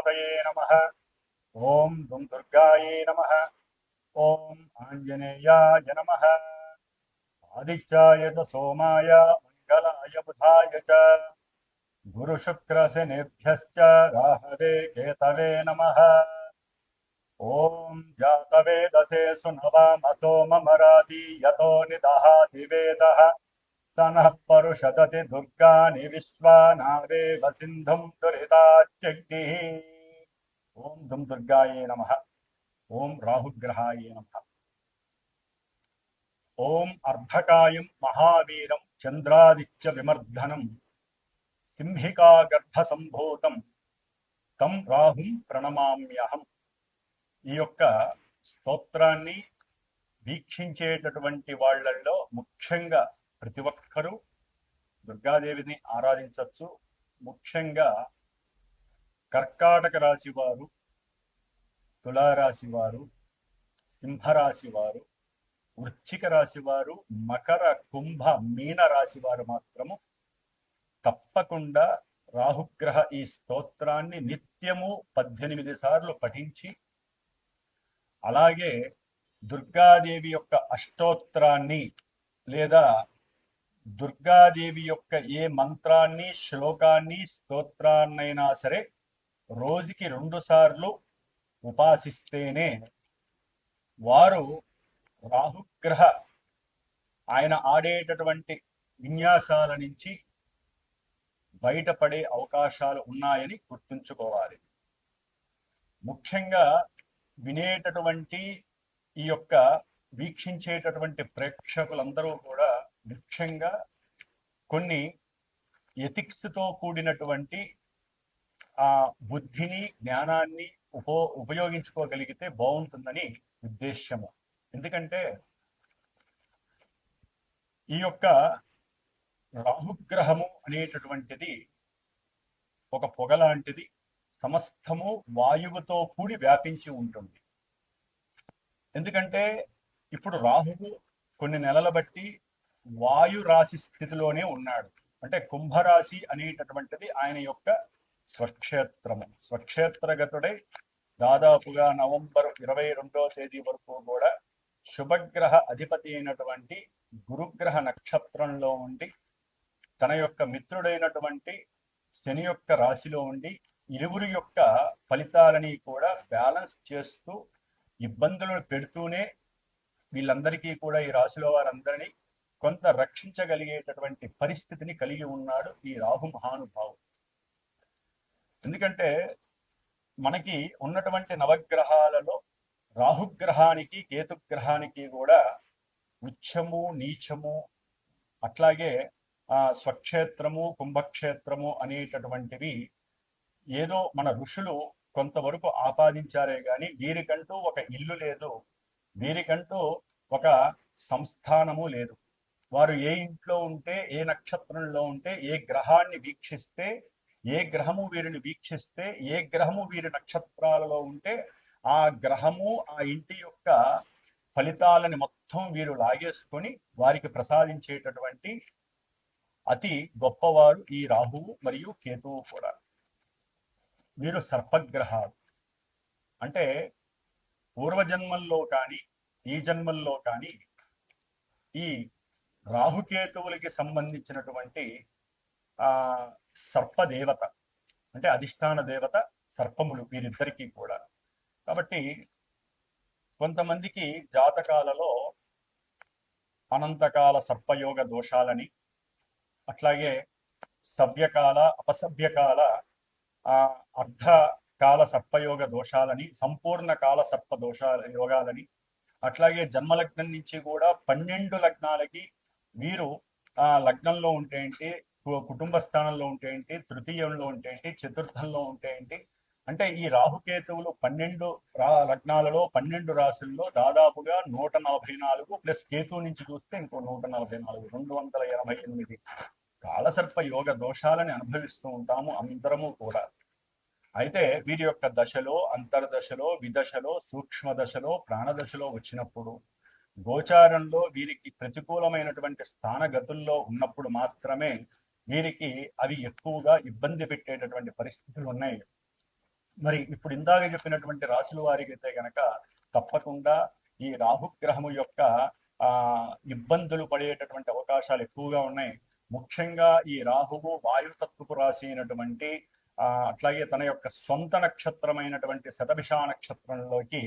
గణపతయే నమః. ఓం దుం దుర్గాయే నమః. ఓం ఆంజనేయాయ నమః. ఆదిత్యాయ చ సోమాయ మంగళాయ బుధాయ చ గురుశుక్రశనిభ్యశ్చ రాహవే కేతవే నమః. ఓం జాతవేదసే సునవామసో మమరాతి యతో నిదహాతి వేదః స నః పరుషదతి దుర్గాని విశ్వానావేవ సింధుం దురితాచ్యగ్నిః. ఓం దుం దుర్గాయే నమః. ఓం రాహుగ్రహాయే నమః. ఓం అర్ధకాయం మహావీరం చంద్రాదిత్య విమర్ధనం సింహికా గర్భ సంభూతం తం రాహుం ప్రణమామ్యహం. ఈ యొక్క స్తోత్రాన్ని వీక్షించేటటువంటి వాళ్ళల్లో ముఖ్యంగా ప్రతి ఒక్కరూ దుర్గాదేవిని ఆరాధించవచ్చు. ముఖ్యంగా కర్కాటక రాశి వారు, తులారాశి వారు, సింహరాశి వారు, వృశ్చిక రాశి వారు, మకర కుంభ మీన రాశి వారు మాత్రము తప్పకుండా రాహుగ్రహ ఈ స్తోత్రాన్ని నిత్యము 18 సార్లు పఠించి, అలాగే దుర్గాదేవి యొక్క అష్టోత్తరాన్ని లేదా దుర్గాదేవి యొక్క ఏ మంత్రాన్ని, శ్లోకాన్ని, స్తోత్రాన్నైనా సరే రోజుకి 2 సార్లు ఉపాసిస్తేనే వారు రాహుగ్రహ ఆయన ఆడేటటువంటి విన్యాసాల నుంచి బయటపడే అవకాశాలు ఉన్నాయని గుర్తుంచుకోవాలి. ముఖ్యంగా వినేటటువంటి ఈ యొక్క వీక్షించేటటువంటి ప్రేక్షకులందరూ కూడా ముఖ్యంగా కొన్ని ఎథిక్స్తో కూడినటువంటి ఆ బుద్ధిని, జ్ఞానాన్ని ఉపయోగించుకోగలిగితే బాగుంటుందని ఉద్దేశ్యము. ఎందుకంటే ఈ యొక్క రాహుగ్రహము అనేటటువంటిది ఒక పొగ లాంటిది, సమస్తము వాయువుతో కూడి వ్యాపించి ఉంటుంది. ఎందుకంటే ఇప్పుడు రాహువు కొన్ని నెలల బట్టి వాయు రాశి స్థితిలోనే ఉన్నాడు. అంటే కుంభరాశి అనేటటువంటిది ఆయన యొక్క స్వక్షేత్రము. స్వక్షేత్రగతుడై దాదాపుగా నవంబర్ 22వ తేదీ వరకు కూడా శుభగ్రహ అధిపతి అయినటువంటి గురుగ్రహ నక్షత్రంలో ఉండి తన యొక్క మిత్రుడైనటువంటి శని యొక్క రాశిలో ఉండి ఇరువురి యొక్క ఫలితాలని కూడా బ్యాలెన్స్ చేస్తూ ఇబ్బందులను పెడుతూనే వీళ్ళందరికీ కూడా, ఈ రాశిలో వారందరినీ కొంత రక్షించగలిగేటటువంటి పరిస్థితిని కలిగి ఉన్నాడు ఈ రాహు మహానుభావుడు. ఎందుకంటే మనకి ఉన్నటువంటి నవగ్రహాలలో రాహుగ్రహానికి, కేతుగ్రహానికి కూడా ఉచ్చము, నీచము, అట్లాగే స్వక్షేత్రము, కుంభక్షేత్రము అనేటటువంటివి ఏదో మన ఋషులు కొంతవరకు ఆపాదించారే కానీ వీరికంటూ ఒక ఇల్లు లేదు, వీరికంటూ ఒక సంస్థానము లేదు. వారు ఏ ఇంట్లో ఉంటే, ఏ నక్షత్రంలో ఉంటే, ఏ గ్రహాన్ని వీక్షిస్తే, ఏ గ్రహము వీరిని వీక్షిస్తే, ఏ గ్రహము వీరి నక్షత్రాలలో ఉంటే ఆ గ్రహము ఆ ఇంటి యొక్క ఫలితాలని మొత్తం వీరు లాగేసుకొని వారికి ప్రసాదించేటటువంటి అతి గొప్పవారు ఈ రాహువు మరియు కేతువు కూడా. వీరు సర్పగ్రహాలు. అంటే పూర్వజన్మల్లో కానీ ఈ జన్మల్లో కానీ ఈ రాహుకేతువులకి సంబంధించినటువంటి సర్పదేవత, అంటే అధిష్టాన దేవత సర్పములు వీరిద్దరికీ కూడా. కాబట్టి కొంతమందికి జాతకాలలో అనంతకాల సర్పయోగ దోషాలని, అట్లాగే సవ్యకాల, అపసవ్యకాల, అర్ధకాల సర్పయోగ దోషాలని, సంపూర్ణ కాల సర్ప యోగాలని, అట్లాగే జన్మలగ్నం నుంచి కూడా 12 లగ్నాలకి వీరు లగ్నంలో ఉంటే ఏంటి, కుటుంబ స్థానంలో ఉంటే ఏంటి, తృతీయంలో ఉంటే ఏంటి, చతుర్థంలో ఉంటే ఏంటి, అంటే ఈ రాహుకేతువులు 12 లగ్నాలలో 12 రాశుల్లో దాదాపుగా 144 ప్లస్ కేతు నుంచి చూస్తే ఇంకో 144, 288 కాలసర్ప యోగ దోషాలని అనుభవిస్తూ ఉంటాము అందరము కూడా. అయితే వీరి యొక్క దశలో, అంతర్దశలో, విదశలో, సూక్ష్మ దశలో, ప్రాణదశలో వచ్చినప్పుడు, గోచారంలో వీరికి ప్రతికూలమైనటువంటి స్థానగతుల్లో ఉన్నప్పుడు మాత్రమే వీరికి అవి ఎక్కువగా ఇబ్బంది పెట్టేటటువంటి పరిస్థితులు ఉన్నాయి. మరి ఇప్పుడు ఇందాక చెప్పినటువంటి రాశుల వారికి అయితే గనక తప్పకుండా ఈ రాహుగ్రహము యొక్క ఆ ఇబ్బందులు పడేటటువంటి అవకాశాలు ఎక్కువగా ఉన్నాయి. ముఖ్యంగా ఈ రాహువు వాయుతత్వపు రాశి అయినటువంటి అట్లాగే తన యొక్క సొంత నక్షత్రమైనటువంటి శతభిష నక్షత్రంలోకి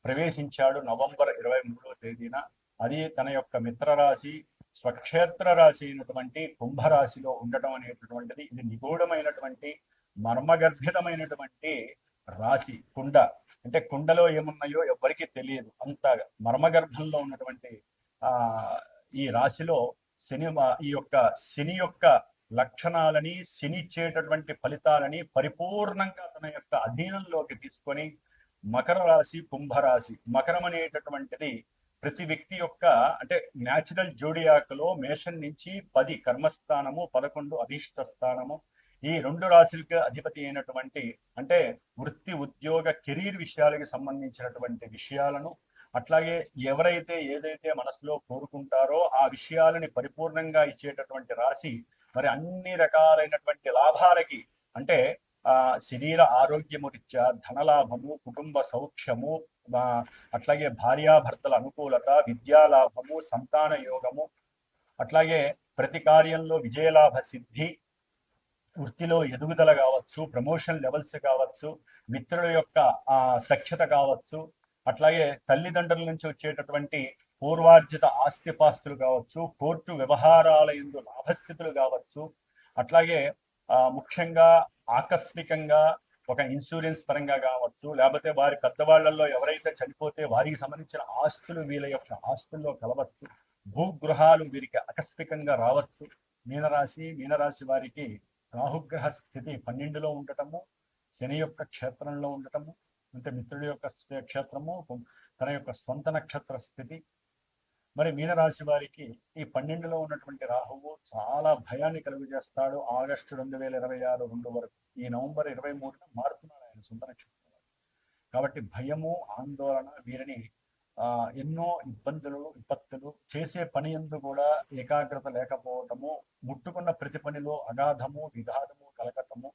ప్రవేశించాడు నవంబర్ 23వ తేదీన. అది తన యొక్క మిత్రరాశి స్వక్షేత్ర రాశి అయినటువంటి కుంభరాశిలో ఉండటం అనేటటువంటిది ఇది నిగూఢమైనటువంటి మర్మగర్భితమైనటువంటి రాశి. కుండ అంటే కుండలో ఏమున్నాయో ఎవ్వరికీ తెలియదు, అంత మర్మగర్భంలో ఉన్నటువంటి ఆ ఈ రాశిలో శని శని యొక్క లక్షణాలని, శని ఇచ్చేటటువంటి ఫలితాలని పరిపూర్ణంగా తన యొక్క అధీనంలోకి తీసుకొని మకర రాశి, కుంభరాశి. మకరం అనేటటువంటిది ప్రతి వ్యక్తి యొక్క అంటే న్యాచురల్ జోడియాక్లో మేషం నుంచి 10 కర్మస్థానము, 11 అధిష్ట స్థానము. ఈ 2 రాశులకి అధిపతి అయినటువంటి అంటే వృత్తి, ఉద్యోగ, కెరీర్ విషయాలకి సంబంధించినటువంటి విషయాలను, అట్లాగే ఎవరైతే ఏదైతే మనసులో కోరుకుంటారో ఆ విషయాలని పరిపూర్ణంగా ఇచ్చేటటువంటి రాశి. మరి అన్ని రకాలైనటువంటి లాభాలకి అంటే శరీర ఆరోగ్యము రీత్యా ధనలాభము, కుటుంబ సౌఖ్యము, అట్లాగే భార్యాభర్తల అనుకూలత, విద్యాలాభము, సంతాన యోగము, అట్లాగే ప్రతి కార్యంలో విజయలాభ సిద్ధి, వృత్తిలో ఎదుగుదల కావచ్చు, ప్రమోషన్ లెవెల్స్ కావచ్చు, మిత్రుల యొక్క సఖ్యత కావచ్చు, అట్లాగే తల్లిదండ్రుల నుంచి వచ్చేటటువంటి పూర్వార్జిత ఆస్తిపాస్తులు కావచ్చు, కోర్టు వ్యవహారాల యందు లాభస్థితులు కావచ్చు, అట్లాగే ముఖ్యంగా ఆకస్మికంగా ఒక ఇన్సూరెన్స్ పరంగా కావచ్చు, లేకపోతే వారి పెద్దవాళ్లలో ఎవరైతే చనిపోతే వారికి సంబంధించిన ఆస్తులు వీళ్ళ యొక్క ఆస్తుల్లో కలవచ్చు, భూగృహాలు వీరికి ఆకస్మికంగా రావచ్చు. మీనరాశి వారికి రాహుగ్రహ స్థితి 12లో ఉండటము, శని యొక్క క్షేత్రంలో ఉండటము, అంటే మిత్రుడి యొక్క క్షేత్రము, తన యొక్క స్వంత నక్షత్ర స్థితి. మరి మీనరాశి వారికి ఈ 12లో ఉన్నటువంటి రాహువు చాలా భయాన్ని కలుగు చేస్తాడు. ఆగస్టు 2026 వరకు, ఈ నవంబర్ 23న మారుతున్నాడు ఆయన సొంత నక్షత్రం. కాబట్టి భయము, ఆందోళన వీరిని ఎన్నో ఇబ్బందులు, విపత్తులు, చేసే పని ఎందు కూడా ఏకాగ్రత లేకపోవటము, ముట్టుకున్న ప్రతి పనిలో అగాధము, విఘాతము కలగటము,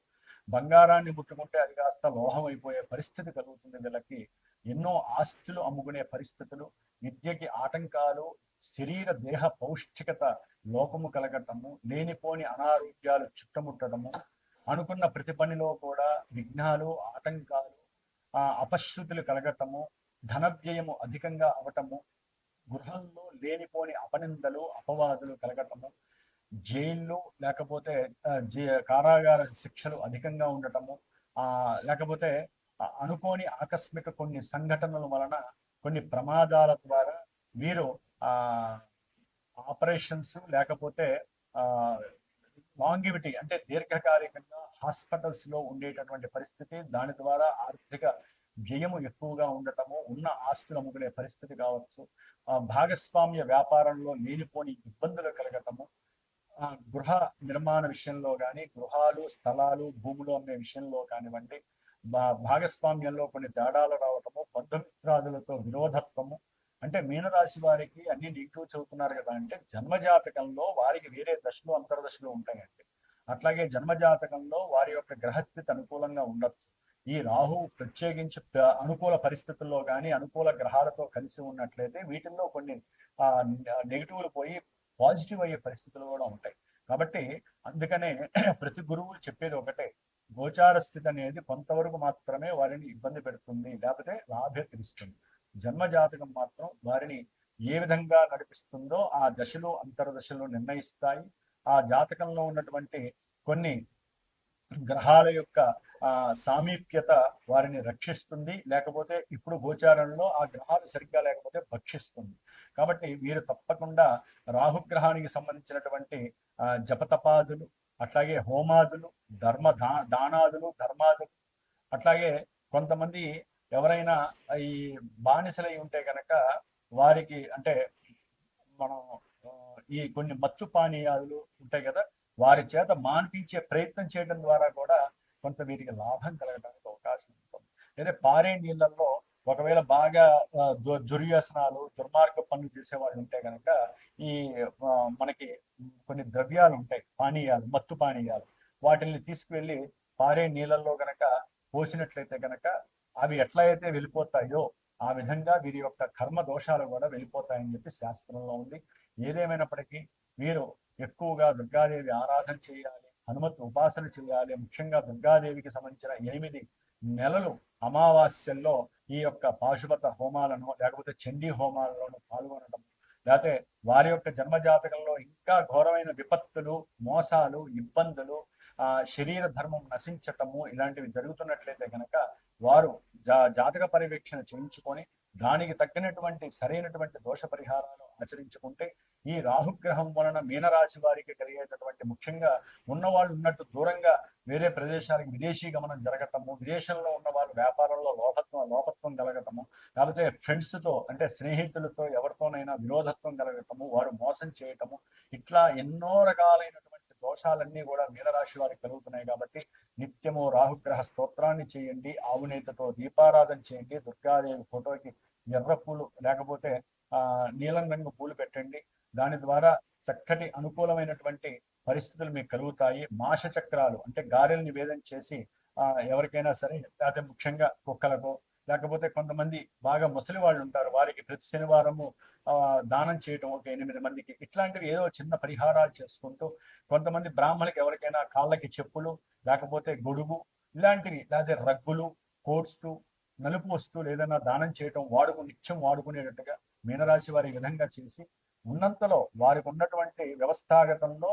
బంగారాన్ని ముట్టుకుంటే అది కాస్త లోహం అయిపోయే పరిస్థితి కలుగుతుంది వీళ్ళకి. ఎన్నో ఆస్తులు అమ్ముకునే పరిస్థితులు, విద్యకి ఆటంకాలు, శరీర దేహ పౌష్టికత లోపము కలగటము, లేనిపోని అనారోగ్యాలు చుట్టముట్టడము, అనుకున్న ప్రతి పనిలో కూడా విఘ్నాలు, ఆటంకాలు, అపశృతులు కలగటము, ధనవ్యయము అధికంగా అవటము, గృహంలో లేనిపోని అపనిందలు, అపవాదులు కలగటము, జైళ్ళు లేకపోతే కారాగార శిక్షలు అధికంగా ఉండటము, లేకపోతే అనుకోని ఆకస్మిక కొన్ని సంఘటనల వలన కొన్ని ప్రమాదాల ద్వారా వీరు ఆపరేషన్స్ లేకపోతే లాంగివిటీ అంటే దీర్ఘకాలికంగా హాస్పిటల్స్ లో ఉండేటటువంటి పరిస్థితి, దాని ద్వారా ఆర్థిక వ్యయము ఎక్కువగా ఉండటము, ఉన్న ఆస్తులు అమ్ముకునే పరిస్థితి కావచ్చు, భాగస్వామ్య వ్యాపారంలో లేనిపోని ఇబ్బందులు కలగటము, గృహ నిర్మాణ విషయంలో కానీ, గృహాలు, స్థలాలు, భూములు అమ్మే విషయంలో కానివ్వండి, భాగస్వామ్యంలో కొన్ని తేడాలు రావటము, బంధుమిత్రాదులతో విరోధత్వము. అంటే మీనరాశి వారికి అన్ని నెగిటివ్ చదువుతున్నారు కదా అంటే జన్మజాతకంలో వారికి వేరే దశలు, అంతర్దశలు ఉంటాయండి. అట్లాగే జన్మజాతకంలో వారి యొక్క గ్రహస్థితి అనుకూలంగా ఉండొచ్చు. ఈ రాహు ప్రత్యేకించి అనుకూల పరిస్థితుల్లో కానీ, అనుకూల గ్రహాలతో కలిసి ఉన్నట్లయితే వీటిల్లో కొన్ని నెగిటివ్లు పోయి పాజిటివ్ అయ్యే పరిస్థితులు కూడా ఉంటాయి. కాబట్టి అందుకనే ప్రతి గురువు చెప్పేది ఒకటే, గోచార స్థితి అనేది కొంతవరకు మాత్రమే వారిని ఇబ్బంది పెడుతుంది, లేకపోతే లాభేతరిస్తుంది. జన్మజాతకం మాత్రం వారిని ఏ విధంగా నడిపిస్తుందో ఆ దశలు, అంతర్దశలు నిర్ణయిస్తాయి. ఆ జాతకంలో ఉన్నటువంటి కొన్ని గ్రహాల యొక్క సామీప్యత వారిని రక్షిస్తుంది, లేకపోతే ఇప్పుడు గోచారంలో ఆ గ్రహాలు సరిగ్గా లేకపోతే భక్షిస్తుంది. కాబట్టి వీరు తప్పకుండా రాహుగ్రహానికి సంబంధించినటువంటి జపతపాదులు, అట్లాగే హోమాదులు, దానాదులు, ధర్మాదులు, అట్లాగే కొంతమంది ఎవరైనా ఈ బానిసలై ఉంటే కనుక వారికి అంటే మనం ఈ కొన్ని మత్తు పానీయాలు ఉంటాయి కదా, వారి చేత మాన్పించే ప్రయత్నం చేయడం ద్వారా కూడా కొంత వీరికి లాభం కలగడానికి అవకాశం ఉంటుంది. లేదా పారే నీళ్ళల్లో ఒకవేళ బాగా దుర్వ్యసనాలు, దుర్మార్గ పనులు చేసేవాళ్ళు ఉంటే కనుక ఈ మనకి కొన్ని ద్రవ్యాలు ఉంటాయి, పానీయాలు, మత్తు పానీయాలు, వాటిని తీసుకువెళ్ళి పారే నీళ్ళల్లో కనుక పోసినట్లయితే కనుక అవి ఎట్లా అయితే వెళ్ళిపోతాయో ఆ విధంగా వీరి యొక్క కర్మ దోషాలు కూడా వెళ్ళిపోతాయని చెప్పి శాస్త్రంలో ఉంది. ఏదేమైనప్పటికీ మీరు ఎక్కువగా దుర్గాదేవి ఆరాధన చేయాలి, హనుమత్ ఉపాసన చేయాలి. ముఖ్యంగా దుర్గాదేవికి సంబంధించిన 8 నెలలు అమావాస్యల్లో ఈ యొక్క పాశుపత హోమాలను లేకపోతే చండీ హోమాలలోనూ పాల్గొనడం, లేకపోతే వారి యొక్క జన్మజాతకంలో ఇంకా ఘోరమైన విపత్తులు, మోసాలు, ఇబ్బందులు, శరీర ధర్మం నశించటము ఇలాంటివి జరుగుతున్నట్లయితే కనుక వారు జాతక పర్యవేక్షణ చేయించుకొని దానికి తగ్గినటువంటి సరైనటువంటి దోష పరిహారాలు ఆచరించుకుంటే ఈ రాహుగ్రహం వలన మీనరాశి వారికి కలిగేటటువంటి, ముఖ్యంగా ఉన్నవాళ్ళు ఉన్నట్టు దూరంగా వేరే ప్రదేశాలకు విదేశీ గమనం జరగటము, విదేశంలో ఉన్న వాళ్ళు వ్యాపారంలో లోపత్వం కలగటము, లేకపోతే ఫ్రెండ్స్తో అంటే స్నేహితులతో ఎవరితోనైనా విరోధత్వం కలగటము, వారు మోసం చేయటము, ఇట్లా ఎన్నో రకాలైనటువంటి దోషాలన్నీ కూడా మీనరాశి వారికి కలుగుతున్నాయి. కాబట్టి నిత్యము రాహుగ్రహ స్తోత్రాన్ని చేయండి, ఆవునేతతో దీపారాధన చేయండి, దుర్గాదేవి ఫోటోకి ఎర్ర పూలు లేకపోతే నీలం రంగు పూలు పెట్టండి. దాని ద్వారా చక్కటి అనుకూలమైనటువంటి పరిస్థితులు మీకు కలుగుతాయి. మాష చక్రాలు అంటే గారెలు నివేదన చేసి ఎవరికైనా సరే, లేకపోతే ముఖ్యంగా కుక్కలకు, లేకపోతే కొంతమంది బాగా ముసలి వాళ్ళు ఉంటారు, వారికి ప్రతి శనివారము దానం చేయటం ఒక 8 మందికి, ఇట్లాంటివి ఏదో చిన్న పరిహారాలు చేసుకుంటూ, కొంతమంది బ్రాహ్మణులకి ఎవరికైనా కాళ్ళకి చెప్పులు లేకపోతే గొడుగు ఇలాంటివి, లేకపోతే రగ్గులు, కోట్స్, నలుపు వస్తువులు ఏదైనా దానం చేయటం నిత్యం వాడుకునేటట్టుగా మీనరాశి వారి విధంగా చేసి ఉన్నంతలో వారికి ఉన్నటువంటి వ్యవస్థాగతంలో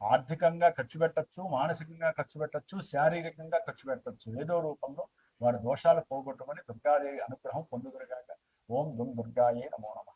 ఆర్థికంగా ఖర్చు పెట్టచ్చు, మానసికంగా ఖర్చు పెట్టచ్చు, శారీరకంగా ఖర్చు పెట్టచ్చు. ఏదో రూపంలో వారి దోషాలు పోగొట్టుకొని దుర్గాదేవి అనుగ్రహం పొందుదురుగాక. ఓం దుర్గాయే నమో నమః.